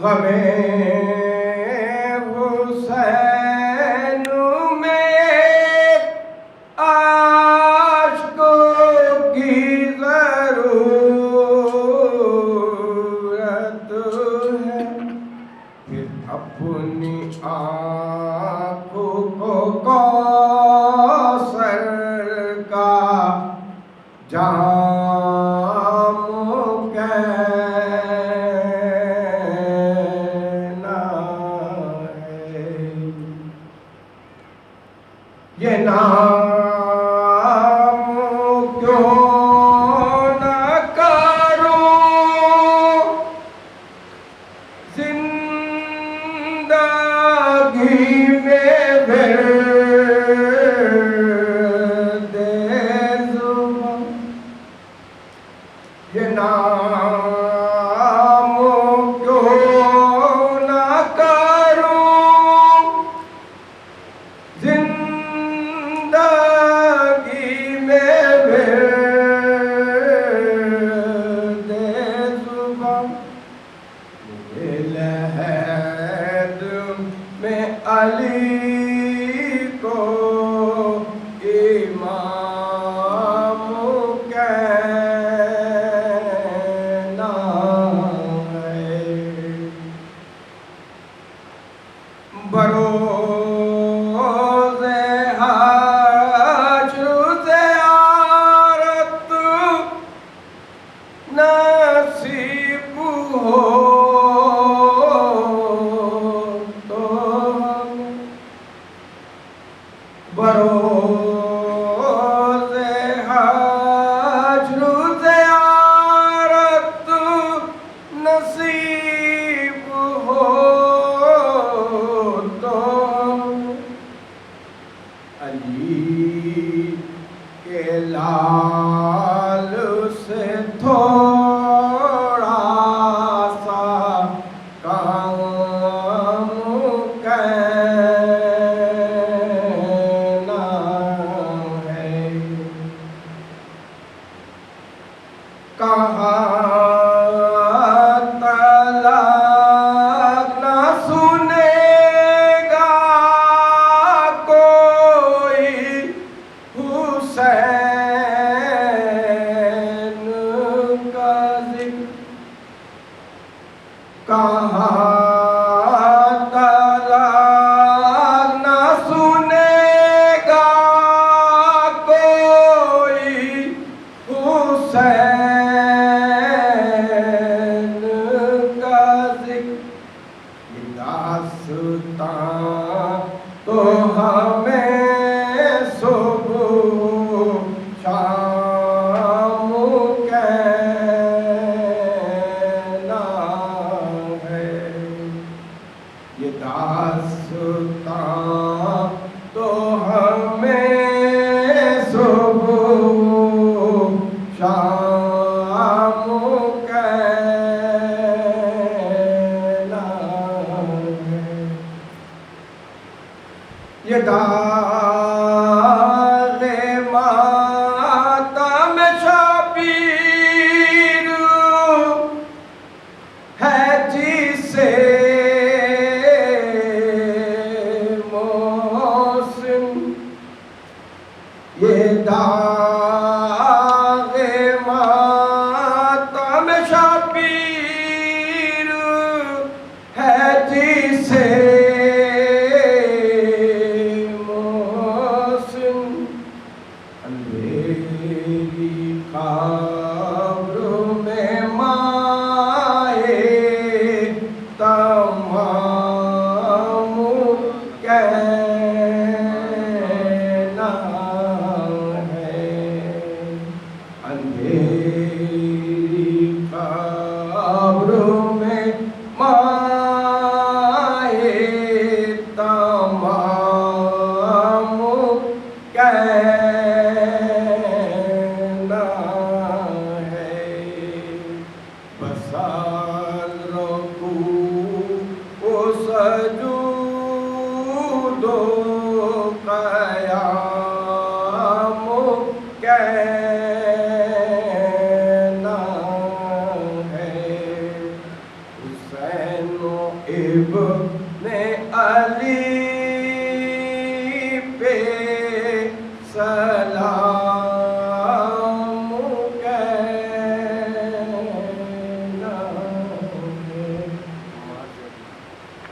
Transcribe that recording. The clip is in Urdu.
ہمیں حسین میں عاشقوں کی ضرورت ہے، پھر اپنی آنکھوں کو کوثر کا جام کہنا ہے۔ یہ نام کیوں نہ کروں زندگی میں ورد زبان، یہ نام کیوں نہ کروں زندگی میں ورد زبان، دل عہد میں علی کو امام کہنا ہے۔ بروز حشر زیارت نصیب ہو تو ہمیں، بروز حشر زیارت نصیب ہو تو ہمیں، علی کے لال سے تھوڑا سا کام کہنا ہے۔ کہاں طلاق نہ سنے گا کوئی حسین کا ذکر، کہاں طلاق نہ سنے گا کوئی حسین کا ذکر، یہ داستان تو ہمیں صبح شام کہنا ہے۔ یہ داستان تو ہمیں صبح شام کہنا ہے۔ یہ داغ ماتم شبیر ہے جسے محسن، یہ داغ ماتم شبیر ہے جسے محسن، اندھیری قبر میں مائے تمام کہنا ہے۔ اندھیری قبر میں مائے ابن علی پہ